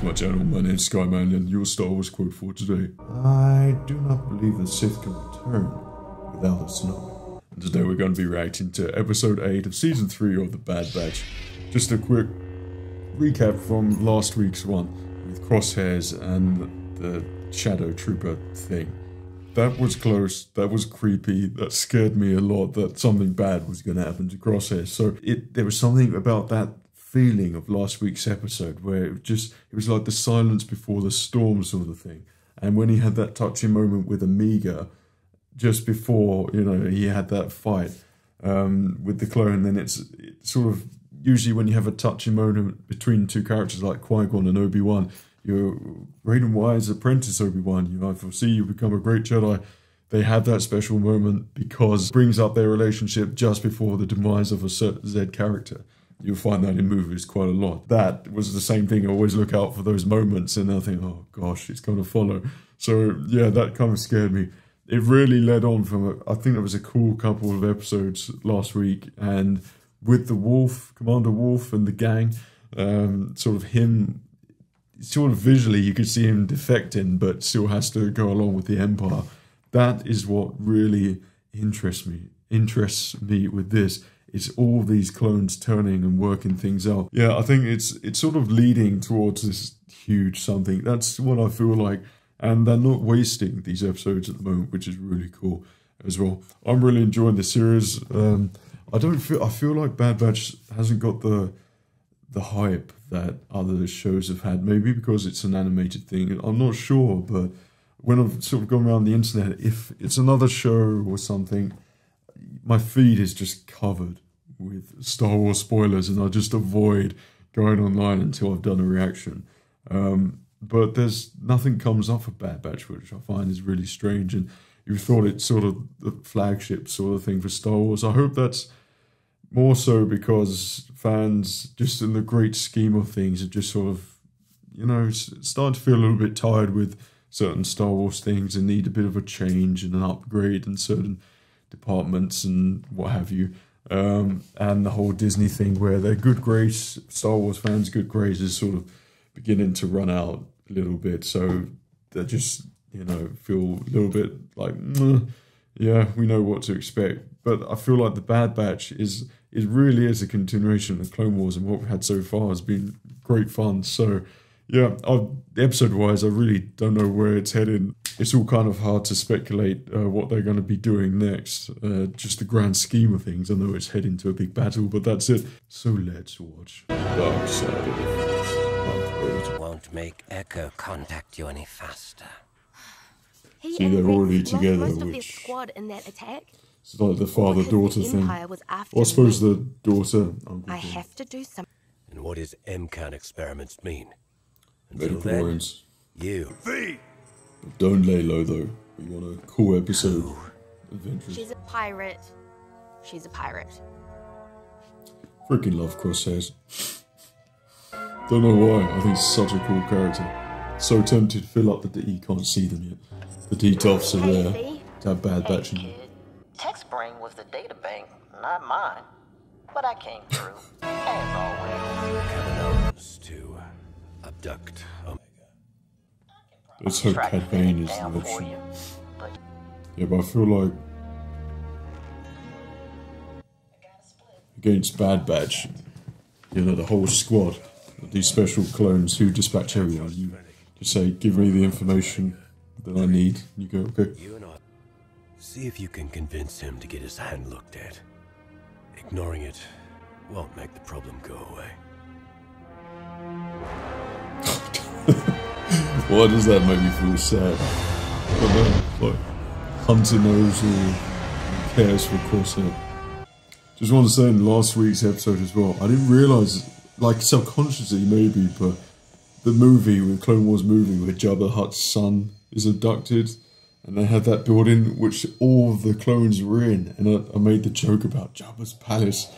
my channel, my name is SKYMAN, and your Star Wars quote for today. I do not believe the Sith can return without us knowing. And today we're going to be reacting to episode 8 of season 3 of The Bad Batch. Just a quick recap from last week's one with Crosshairs and the Shadow Trooper thing. That was close, that was creepy, that scared me a lot that something bad was going to happen to Crosshairs. So there was something about that feeling of last week's episode where it was like the silence before the storm sort of thing. And when he had that touching moment with Amiga just before, you know, he had that fight with the clone, then it's sort of usually when you have a touching moment between two characters like Qui-Gon and Obi-Wan, you're Raiden Wise's apprentice Obi-Wan, I foresee you become a great Jedi. They had that special moment because it brings up their relationship just before the demise of a Z character. You'll find that in movies quite a lot. That was the same thing. I always look out for those moments and I think, oh gosh, it's going to follow. So yeah, that kind of scared me. It really led on from, I think it was a cool couple of episodes last week. And with the Wolf, Commander Wolf and the gang, sort of visually you could see him defecting, but still has to go along with the Empire. That is what really interests me with this. It's all these clones turning and working things out. Yeah, I think it's sort of leading towards this huge something. That's what I feel like. And they're not wasting these episodes at the moment, which is really cool as well. I'm really enjoying the series. I feel like Bad Batch hasn't got the hype that other shows have had. Maybe because it's an animated thing. I'm not sure, but when I've sort of gone around the internet, if it's another show or something, my feed is just covered with Star Wars spoilers, and I just avoid going online until I've done a reaction. But there's nothing comes up for Bad Batch, which I find is really strange. And you thought it's sort of the flagship sort of thing for Star Wars. I hope that's more so because fans, just in the great scheme of things, are just sort of, you know, starting to feel a little bit tired with certain Star Wars things and need a bit of a change and an upgrade in certain departments and what have you. And the whole Disney thing where their good grace, Star Wars fans' good grace is sort of beginning to run out a little bit. So they just, you know, feel a little bit like, yeah, we know what to expect. But I feel like The Bad Batch really is a continuation of Clone Wars, and what we've had so far has been great fun. So yeah, episode-wise, I really don't know where it's headed. It's all kind of hard to speculate what they're going to be doing next. Just the grand scheme of things. I know it's heading to a big battle, but that's it. So let's watch Dark Side of the Force. Won't make Echo contact you any faster. See, they're already together, which squad in that attack. It's like the father-daughter thing. I suppose the daughter. I have to do something. And what does MCAN experiments mean? Medical warrants. You. But don't lay low though. We want a cool episode. Adventures. She's a pirate. She's a pirate. Freaking love Crosshairs. Don't know why. I think he's such a cool character. So tempted to fill up the you can't see them yet. The D-Toffs are there to have Bad Batch in them. TechSpring was the data bank, not mine. But I came through, as always. Cannons to abduct Omega. Let's hope Cad Bane is the option. Yeah, but I feel like against Bad Batch, you know, the whole squad, these special clones who dispatch everyone, you just say, give me the information that I need. You go, okay. You and I. See if you can convince him to get his hand looked at. Ignoring it won't make the problem go away. Why does that make me feel sad? I don't know, like, Hunter knows or cares for Corsair. Just want to say in last week's episode as well, I didn't realise, like subconsciously maybe, but the movie, the Clone Wars movie where Jabba the Hutt's son is abducted, and they had that building which all of the clones were in, and I made the joke about Jabba's palace.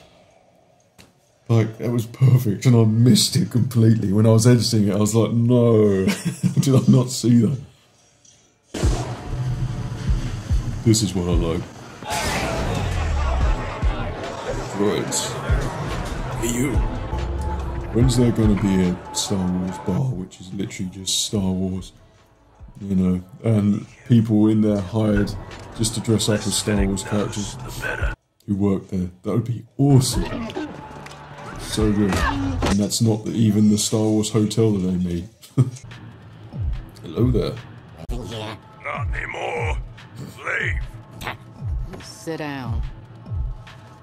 Like, it was perfect, and I missed it completely. When I was editing it, I was like, no, did I not see that? This is what I like. Right. Hey, you. When's there going to be a Star Wars bar, which is literally just Star Wars, you know, and people in there hired just to dress up as Star Wars characters who work there? That would be awesome. So good. And that's not even the Star Wars hotel that they made. Hello there. Yeah. Not anymore. Slave. Sit down.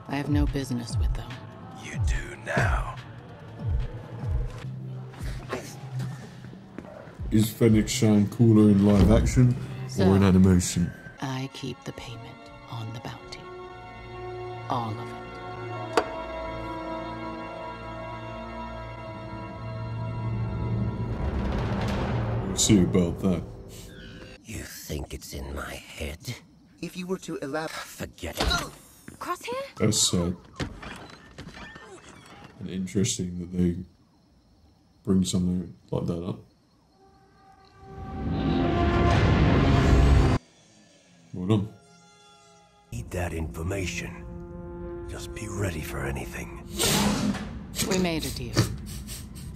I have no business with them. You do now. Is Fennec Shan cooler in live action or in animation? I keep the payment on the bounty. All of it. We'll see about that. You think it's in my head? If you were to elaborate, forget it. Crosshair? That's sad. And interesting that they bring something like that up. Well done. Need that information. Just be ready for anything. We made a deal.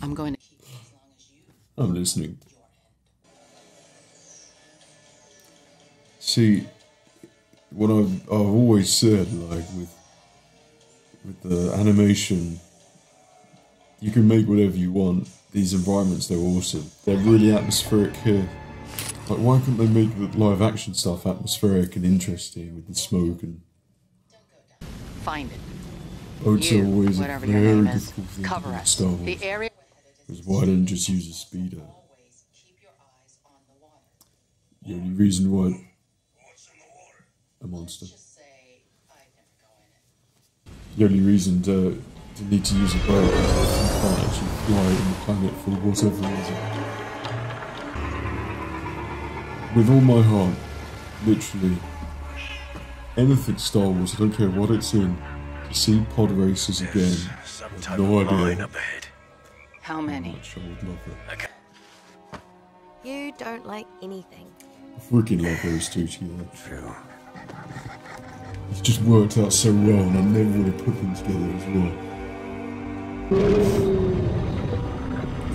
I'm going to keep it as long as you. I'm listening. See, what I've always said, like with the animation, you can make whatever you want. These environments, they're awesome. They're really atmospheric here. Like, why couldn't they make the live action stuff atmospheric and interesting with the smoke and... Find it. Oh, it's You, always a whatever your very name is, difficult thing cover to do in us. Star Wars. The area. Because why didn't just use a speeder? Always keep your eyes on the water. The only reason why... A monster. Just say I'd never go in it. The only reason to need to use a boat is if you can't actually fly on the planet for whatever reason. With all my heart, literally, anything Star Wars, I don't care what it's in, to see pod races again, I have no idea How how many? much I would love it. You don't like anything. I freaking love those two together. True. It's just worked out so well, and I never would have put them together as well.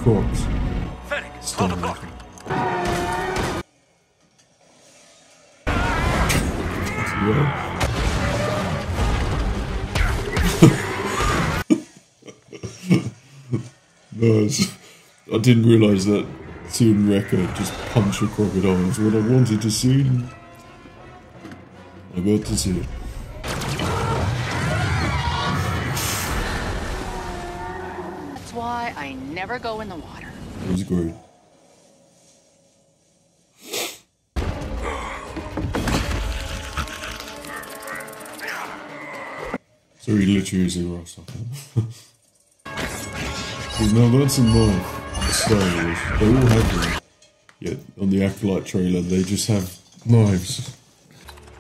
Crocs. Fennec, Star on the block. Wars. Yeah. Nice. I didn't realise that seeing Wrecker just punch a crocodile was what I wanted to see. I got to see it. That's why I never go in the water. It was great. So he literally is a grasshopper. Now that's a knife in Star Wars. They all have them. Yet on the Acolyte trailer they just have knives.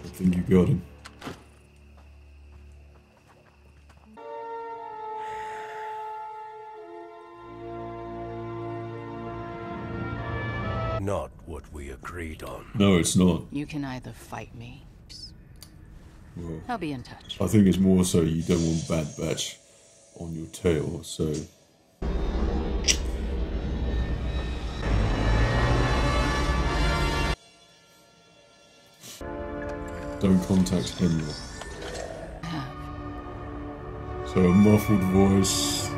I think you got him. Not what we agreed on. No, it's not. You can either fight me. Well, I'll be in touch. I think it's more so you don't want Bad Batch on your tail, so... Don't contact him. So a muffled voice.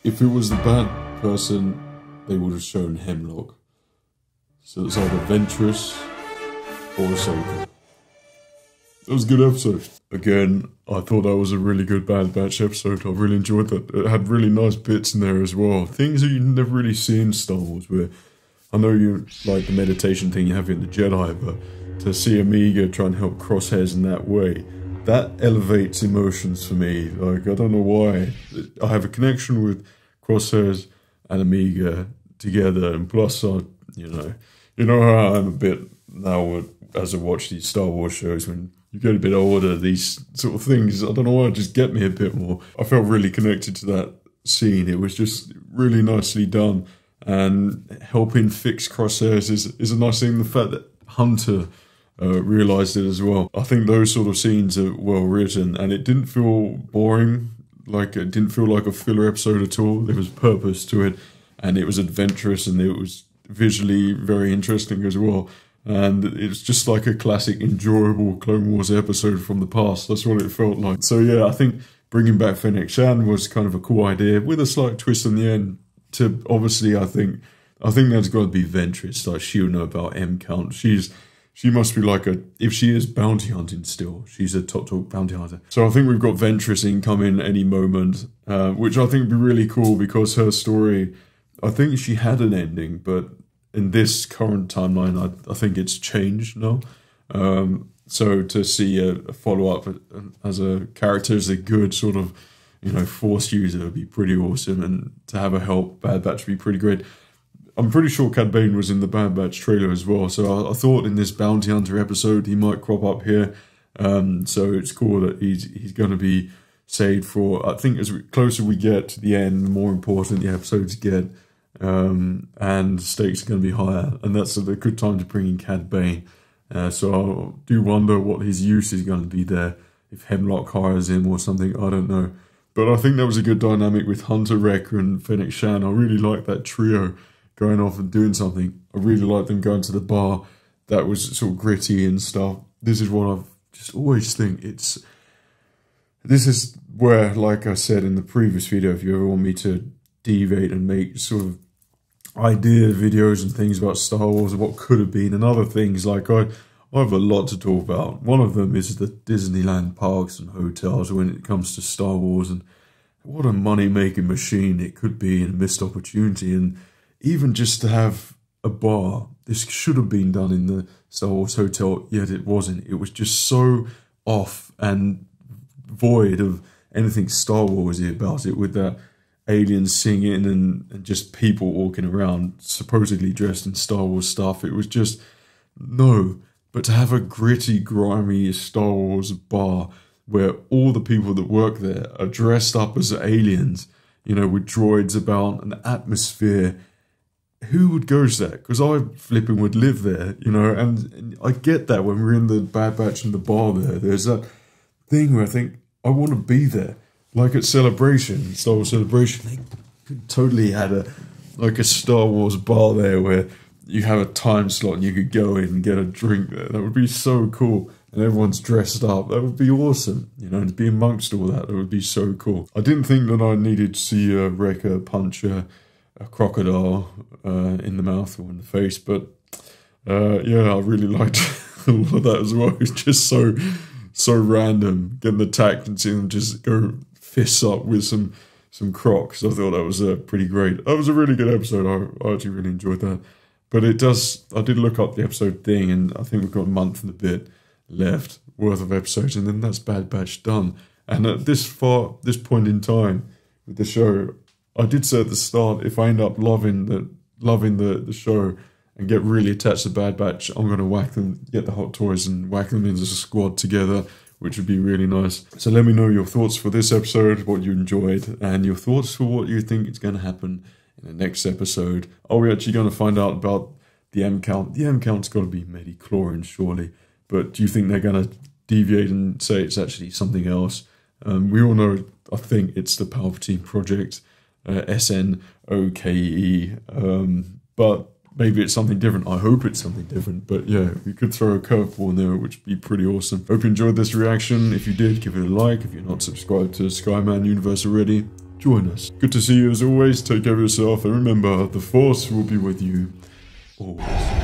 If it was the bad person, they would have shown Hemlock. So it's either Ventress or Ahsoka. That was a good episode. Again, I thought that was a really good Bad Batch episode. I really enjoyed that. It had really nice bits in there as well. Things that you never really see in Star Wars, where I know you like the meditation thing you have in the Jedi, but to see Amiga try and help Crosshairs in that way, that elevates emotions for me. Like, I don't know why. I have a connection with Crosshairs and Amiga together, and plus, you know how I'm a bit now as I watch these Star Wars shows, when you get a bit older, these sort of things, I don't know why, just get me a bit more. I felt really connected to that scene. It was just really nicely done, and helping fix Crosshairs is a nice thing. The fact that Hunter realised it as well. I think those sort of scenes are well written, and it didn't feel boring. like it didn't feel like a filler episode at all. There was purpose to it, and it was adventurous, and it was visually very interesting as well. And it's just like a classic, enjoyable Clone Wars episode from the past. That's what it felt like. So yeah, I think bringing back Fennec Shan was kind of a cool idea, with a slight twist in the end. To obviously, I think that's got to be Ventress. Like, she'll know about M count. She must be like if she is bounty hunting still, she's a top bounty hunter. So I think we've got Ventress incoming any moment, which I think would be really cool, because her story, I think she had an ending, but in this current timeline, I think it's changed now. So to see a follow-up as a character, as a good sort of, you know, Force user would be pretty awesome, and to have her help Bad Batch would be pretty great. I'm pretty sure Cad Bane was in the Bad Batch trailer as well, so I thought in this Bounty Hunter episode he might crop up here. So it's cool that he's going to be saved for, I think as closer we get to the end, the more important the episodes get, and stakes are going to be higher, and that's a good time to bring in Cad Bane. So I do wonder what his use is going to be there, if Hemlock hires him or something, I don't know. But I think that was a good dynamic with Hunter, Wrecker and Fennec Shan. I really like that trio going off and doing something. I really like them going to the bar. That was sort of gritty and stuff. This is what I've just always think this is where, like I said in the previous video, if you ever want me to deviate and make sort of idea videos and things about Star Wars and what could have been, and other things, like I have a lot to talk about. One of them is the Disneyland parks and hotels when it comes to Star Wars, and what a money-making machine it could be, and a missed opportunity. And even just to have a bar, this should have been done in the Star Wars hotel, yet it wasn't. It was just so off and void of anything Star Warsy about it, with that aliens singing and just people walking around supposedly dressed in Star Wars stuff. It was just, no. But to have a gritty, grimy Star Wars bar where all the people that work there are dressed up as aliens, you know, with droids about, an atmosphere, who would go to that? Because I flipping would live there, you know, and I get that when we're in the Bad Batch and the bar there. There's that thing where I think, I want to be there. Like at Celebration, Star Wars Celebration, they could totally had a Star Wars bar there where you have a time slot and you could go in and get a drink there. That would be so cool. And everyone's dressed up. That would be awesome. You know, to be amongst all that, that would be so cool. I didn't think that I needed to see a Wrecker punch a crocodile in the mouth or in the face, but yeah, I really liked all of that as well. It's just so random, getting attacked and seeing them just go fists up with some crocs. I thought that was pretty great. That was a really good episode. I actually really enjoyed that. But I did look up the episode thing, and I think we've got a month and a bit left worth of episodes, and then that's Bad Batch done. And at this point in time with the show, I did say at the start, if I end up loving the show and get really attached to Bad Batch, I'm going to whack them, get the hot toys and whack them into a squad together, which would be really nice. So let me know your thoughts for this episode, what you enjoyed, and your thoughts for what you think is going to happen in the next episode. Are we actually going to find out about the M count? The M count's got to be midi-chlorians, surely. But do you think they're going to deviate and say it's actually something else? We all know, I think it's the Palpatine Project, SNOKE, but maybe it's something different. I hope it's something different. But yeah, we could throw a curveball in there, which would be pretty awesome. Hope you enjoyed this reaction. If you did, give it a like. If you're not subscribed to SKYMAN Universe already, join us. Good to see you as always. Take care of yourself. And remember, the Force will be with you always.